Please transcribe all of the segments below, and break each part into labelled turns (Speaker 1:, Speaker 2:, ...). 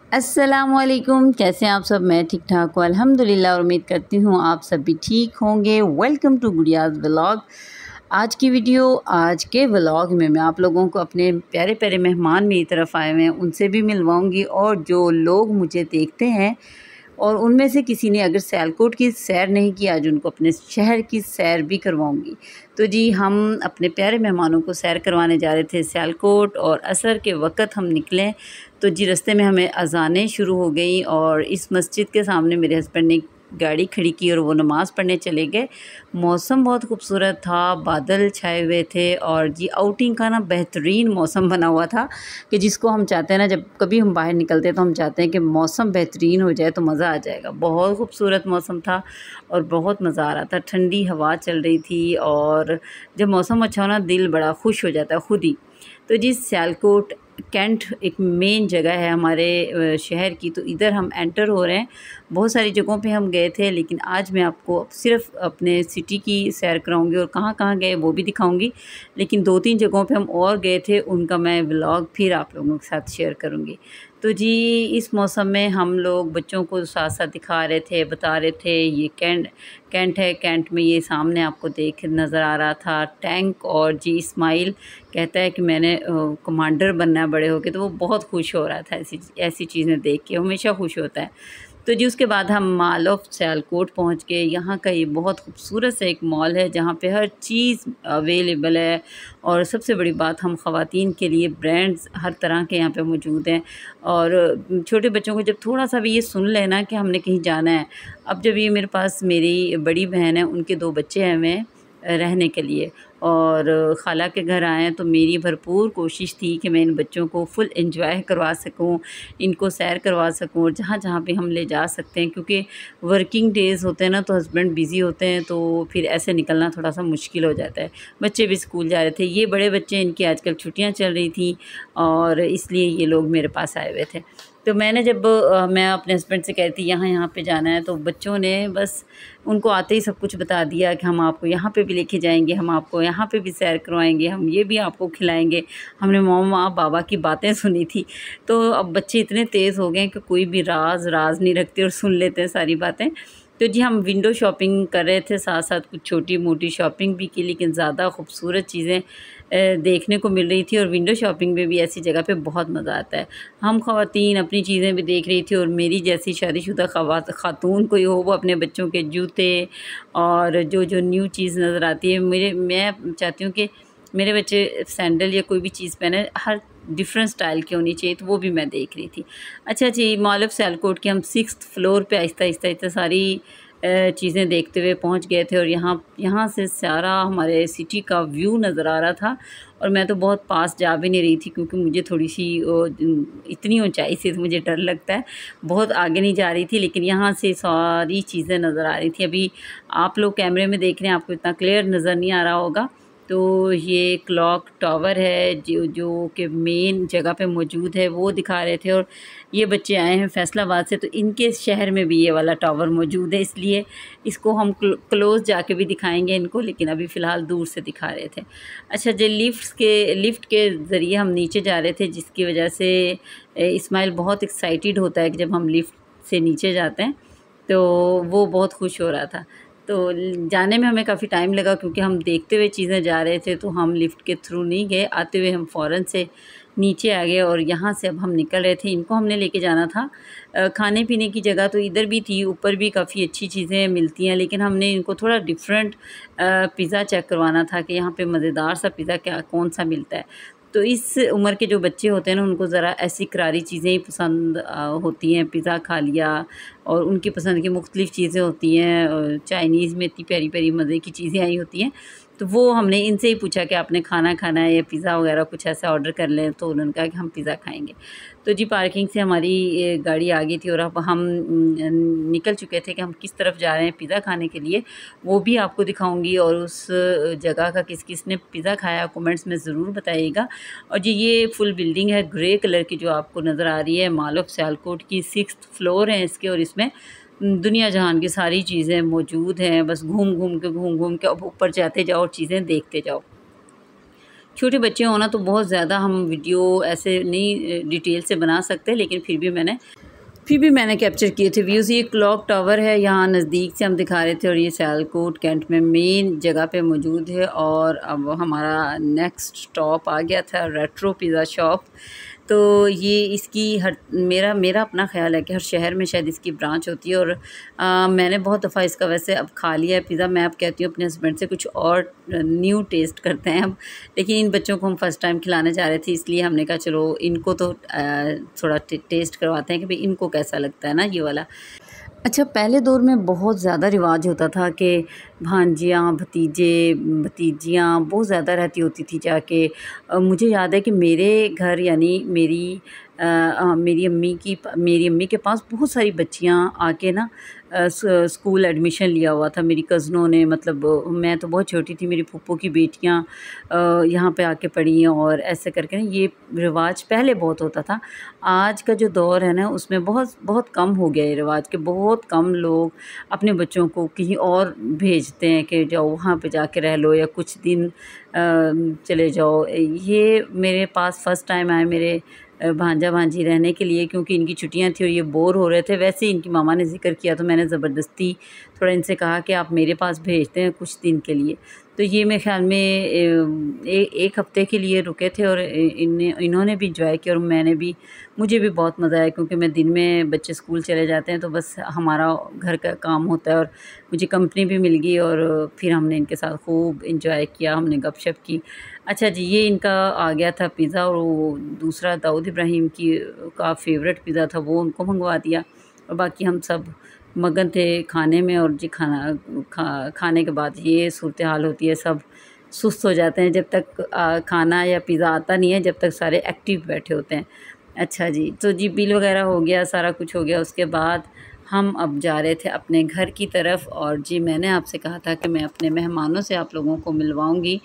Speaker 1: अस्सलामुअलैकुम, कैसे हैं आप सब। मैं ठीक ठाक हूँ अल्हम्दुलिल्लाह और उम्मीद करती हूँ आप सब भी ठीक होंगे। Welcome to Gudiya's vlog. आज के व्लॉग में मैं आप लोगों को अपने प्यारे प्यारे मेहमान मेरी तरफ आए हुए हैं उनसे भी मिलवाऊंगी, और जो लोग मुझे देखते हैं और उनमें से किसी ने अगर सियालकोट की सैर नहीं की, आज उनको अपने शहर की सैर भी करवाऊंगी। तो जी, हम अपने प्यारे मेहमानों को सैर करवाने जा रहे थे सियालकोट, और असर के वक़्त हम निकले तो जी रास्ते में हमें अज़ानें शुरू हो गई, और इस मस्जिद के सामने मेरे हस्बैंड ने गाड़ी खड़ी की और वो नमाज़ पढ़ने चले गए। मौसम बहुत खूबसूरत था, बादल छाए हुए थे, और जी आउटिंग का ना बेहतरीन मौसम बना हुआ था कि जिसको हम चाहते हैं ना, जब कभी हम बाहर निकलते हैं तो हम चाहते हैं कि मौसम बेहतरीन हो जाए तो मज़ा आ जाएगा। बहुत खूबसूरत मौसम था और बहुत मज़ा आ रहा था, ठंडी हवा चल रही थी, और जब मौसम अच्छा हो ना दिल बड़ा खुश हो जाता है खुद ही। तो जी सियालकोट कैंट एक मेन जगह है हमारे शहर की, तो इधर हम एंटर हो रहे हैं। बहुत सारी जगहों पे हम गए थे, लेकिन आज मैं आपको सिर्फ अपने सिटी की सैर कराऊंगी, और कहाँ कहाँ गए वो भी दिखाऊंगी। लेकिन 2-3 जगहों पे हम और गए थे, उनका मैं व्लॉग फिर आप लोगों के साथ शेयर करूंगी। तो जी इस मौसम में हम लोग बच्चों को साथ साथ दिखा रहे थे, बता रहे थे ये कैंट है। कैंट में ये सामने आपको देख नज़र आ रहा था टैंक, और जी इस्माइल कहता है कि मैंने कमांडर बनना है बड़े होके, तो वो बहुत खुश हो रहा था ऐसी चीज़ें देख के, हमेशा खुश होता है। तो जी उसके बाद हम मॉल ऑफ सियालकोट पहुंच गए। यहाँ का ये बहुत खूबसूरत सा एक मॉल है जहाँ पे हर चीज़ अवेलेबल है, और सबसे बड़ी बात, हम ख़वातीन के लिए ब्रांड्स हर तरह के यहाँ पे मौजूद हैं। और छोटे बच्चों को जब थोड़ा सा भी ये सुन लेना कि हमने कहीं जाना है, अब जब ये मेरे पास मेरी बड़ी बहन है, उनके 2 बच्चे हैं हमें रहने के लिए, और ख़ाला के घर आए हैं, तो मेरी भरपूर कोशिश थी कि मैं इन बच्चों को फुल एंजॉय करवा सकूं, इनको सैर करवा सकूं, और जहाँ जहाँ पे हम ले जा सकते हैं, क्योंकि वर्किंग डेज़ होते हैं ना, तो हस्बैंड बिज़ी होते हैं, तो फिर ऐसे निकलना थोड़ा सा मुश्किल हो जाता है। बच्चे भी स्कूल जा रहे थे, ये बड़े बच्चे, इनकी आजकल छुट्टियाँ चल रही थी, और इसलिए ये लोग मेरे पास आए हुए थे। तो मैंने जब मैं अपने हस्बैंड से कहती यहाँ यहाँ पे जाना है, तो बच्चों ने बस उनको आते ही सब कुछ बता दिया कि हम आपको यहाँ पे भी लेके जाएंगे, हम आपको यहाँ पे भी सैर करवाएंगे, हम ये भी आपको खिलाएंगे। हमने मम्मा पापा की बातें सुनी थी। तो अब बच्चे इतने तेज़ हो गए हैं कि कोई भी राज नहीं रखते और सुन लेते हैं सारी बातें। तो जी हम विंडो शॉपिंग कर रहे थे, साथ साथ कुछ छोटी मोटी शॉपिंग भी की, लेकिन ज़्यादा खूबसूरत चीज़ें देखने को मिल रही थी, और विंडो शॉपिंग में भी ऐसी जगह पे बहुत मज़ा आता है। हम ख़वातीन अपनी चीज़ें भी देख रही थी, और मेरी जैसी शादीशुदा ख़ातून कोई हो, वो अपने बच्चों के जूते और जो जो न्यू चीज़ नज़र आती है, मैं चाहती हूँ कि मेरे बच्चे सैंडल या कोई भी चीज़ पहने, हर डिफरेंट स्टाइल की होनी चाहिए, तो वो भी मैं देख रही थी। अच्छा जी, मॉल ऑफ सियालकोट के हम 6th फ्लोर पे आहिस्ता आहिस्ता सारी चीज़ें देखते हुए पहुंच गए थे, और यहाँ से सारा हमारे सिटी का व्यू नज़र आ रहा था। और मैं तो बहुत पास जा भी नहीं रही थी, क्योंकि मुझे थोड़ी सी इतनी ऊंचाई से तो मुझे डर लगता है, बहुत आगे नहीं जा रही थी, लेकिन यहाँ से सारी चीज़ें नज़र आ रही थी। अभी आप लोग कैमरे में देख रहे हैं, आपको इतना क्लियर नज़र नहीं आ रहा होगा। तो ये क्लॉक टावर है जो कि मेन जगह पे मौजूद है, वो दिखा रहे थे। और ये बच्चे आए हैं फैसलाबाद से, तो इनके शहर में भी ये वाला टावर मौजूद है, इसलिए इसको हम क्लोज़ जाके भी दिखाएंगे इनको, लेकिन अभी फ़िलहाल दूर से दिखा रहे थे। अच्छा जी, लिफ्ट के ज़रिए हम नीचे जा रहे थे, जिसकी वजह से इस्माइल बहुत एक्साइटेड होता है कि जब हम लिफ्ट से नीचे जाते हैं, तो वो बहुत खुश हो रहा था। तो जाने में हमें काफ़ी टाइम लगा, क्योंकि हम देखते हुए चीज़ें जा रहे थे, तो हम लिफ्ट के थ्रू नहीं गए। आते हुए हम फ़ौरन से नीचे आ गए, और यहाँ से अब हम निकल रहे थे। इनको हमने लेके जाना था खाने पीने की जगह, तो इधर भी थी, ऊपर भी काफ़ी अच्छी चीज़ें मिलती हैं, लेकिन हमने इनको थोड़ा डिफरेंट पिज़्ज़ा चेक करवाना था कि यहाँ पे मज़ेदार सा पिज़्ज़ा कौन सा मिलता है। तो इस उम्र के जो बच्चे होते हैं ना, उनको ज़रा ऐसी करारी चीज़ें ही पसंद होती हैं। पिज़्ज़ा खा लिया, और उनकी पसंद की मुख्तलिफ़ चीज़ें होती हैं, चाइनीज़ में इतनी प्यारी प्यारी मज़े की चीज़ें आई होती हैं। तो वो हमने इनसे ही पूछा कि आपने खाना खाना है या पिज़्ज़ा वगैरह कुछ ऐसा ऑर्डर कर लें, तो उन्होंने कहा कि हम पिज़्ज़ा खाएँगे। तो जी पार्किंग से हमारी गाड़ी आ गई थी, और अब हम निकल चुके थे कि हम किस तरफ जा रहे हैं पिज़्ज़ा खाने के लिए, वो भी आपको दिखाऊंगी। और उस जगह का किस किस ने पिज़्ज़ा खाया कमेंट्स में ज़रूर बताइएगा। और जी ये फुल बिल्डिंग है ग्रे कलर की, जो आपको नज़र आ रही है, मॉल ऑफ सियालकोट की 6th फ्लोर है इसके, और इसमें दुनिया जहान की सारी चीज़ें मौजूद हैं। बस घूम घूम के अब ऊपर जाते जाओ और चीज़ें देखते जाओ, छोटे बच्चे होना तो बहुत ज़्यादा हम वीडियो ऐसे नहीं डिटेल से बना सकते, लेकिन फिर भी मैंने कैप्चर किए थे व्यूज़। ये क्लॉक टावर है, यहाँ नज़दीक से हम दिखा रहे थे और ये सियालकोट कैंट में मेन जगह पे मौजूद है। और अब हमारा नेक्स्ट स्टॉप आ गया था रेट्रो पिज़्ज़ा शॉप। तो ये इसकी मेरा मेरा अपना ख़्याल है कि हर शहर में शायद इसकी ब्रांच होती है। और मैंने बहुत दफ़ा इसका वैसे अब खा लिया है पिज़्ज़ा। मैं अब कहती हूँ अपने हस्बैंड से कुछ और न्यू टेस्ट करते हैं अब, लेकिन इन बच्चों को हम फ़र्स्ट टाइम खिलाने जा रहे थे, इसलिए हमने कहा चलो इनको तो थोड़ा टेस्ट करवाते हैं कि भाई इनको कैसा लगता है ना ये वाला। अच्छा, पहले दौर में बहुत ज़्यादा रिवाज होता था कि भांजियाँ, भतीजे, भतीजियाँ बहुत ज़्यादा रहती होती थी जाके। मुझे याद है कि मेरे घर यानी मेरी अम्मी के पास बहुत सारी बच्चियाँ आके ना स्कूल एडमिशन लिया हुआ था मेरी कज़नों ने। मतलब मैं तो बहुत छोटी थी, मेरी फूफो की बेटियाँ यहाँ पे आके पढ़ी हैं। और ऐसे करके ना ये रिवाज पहले बहुत होता था। आज का जो दौर है ना उसमें बहुत बहुत कम हो गया ये रिवाज के। बहुत कम लोग अपने बच्चों को कहीं और भेजते हैं कि जाओ वहाँ पे जाके रह लो या कुछ दिन चले जाओ। ये मेरे पास फ़र्स्ट टाइम आए मेरे भांजा भांजी रहने के लिए, क्योंकि इनकी छुट्टियां थी और ये बोर हो रहे थे। वैसे ही इनकी मामा ने ज़िक्र किया तो मैंने ज़बरदस्ती थोड़ा इनसे कहा कि आप मेरे पास भेजते हैं कुछ दिन के लिए। तो ये मेरे ख़्याल में एक हफ़्ते के लिए रुके थे और इन्होंने भी इंजॉय किया और मुझे भी बहुत मज़ा आया, क्योंकि मैं दिन में बच्चे स्कूल चले जाते हैं तो बस हमारा घर का काम होता है और मुझे कंपनी भी मिल गई। और फिर हमने इनके साथ खूब इंजॉय किया, हमने गपशप की। अच्छा जी, ये इनका आ गया था पिज़्ज़ा और वो दूसरा दाऊद इब्राहिम का फेवरेट पिज़्ज़ा था, वो उनको मंगवा दिया। और बाकी हम सब मगन थे खाने में। और जी खाने के बाद ये सूरत हाल होती है, सब सुस्त हो जाते हैं जब तक खाना या पिज़्ज़ा आता नहीं है, जब तक सारे एक्टिव बैठे होते हैं। अच्छा जी, तो जी बिल वगैरह हो गया, सारा कुछ हो गया। उसके बाद हम अब जा रहे थे अपने घर की तरफ। और जी मैंने आपसे कहा था कि मैं अपने मेहमानों से आप लोगों को मिलवाऊंगी।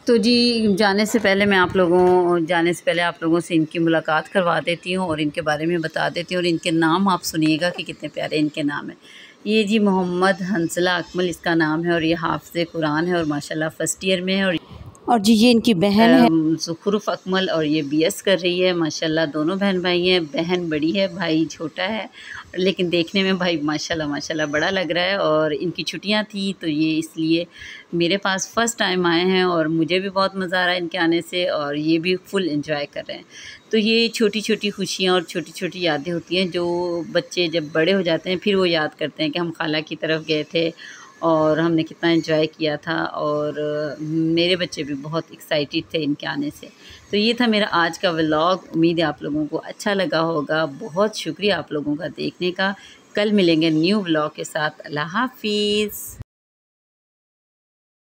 Speaker 1: तो जी जाने से पहले आप लोगों से इनकी मुलाकात करवा देती हूँ और इनके बारे में बता देती हूँ। और इनके नाम आप सुनिएगा कि कितने प्यारे इनके नाम हैं। ये जी मोहम्मद हंसला अकमल इसका नाम है और ये हाफ़िज़ कुरान है और माशाल्लाह फ़र्स्ट ईयर में है। और जी ये इनकी बहन है ज़ुखरुफ़ अकमल और ये बीएस कर रही है। माशाल्लाह दोनों बहन भाई हैं, बहन बड़ी है, भाई छोटा है, लेकिन देखने में भाई माशाल्लाह माशाल्लाह बड़ा लग रहा है। और इनकी छुट्टियां थी तो ये इसलिए मेरे पास फ़र्स्ट टाइम आए हैं और मुझे भी बहुत मज़ा आ रहा है इनके आने से और ये भी फुल एंजॉय कर रहे हैं। तो ये छोटी छोटी खुशियाँ और छोटी छोटी यादें होती हैं जो बच्चे जब बड़े हो जाते हैं फिर वो याद करते हैं कि हम खाला की तरफ गए थे और हमने कितना एंजॉय किया था। और मेरे बच्चे भी बहुत एक्साइटेड थे इनके आने से। तो ये था मेरा आज का व्लॉग। उम्मीद है आप लोगों को अच्छा लगा होगा। बहुत शुक्रिया आप लोगों का देखने का। कल मिलेंगे न्यू व्लॉग के साथ। अल्लाह हाफिज़।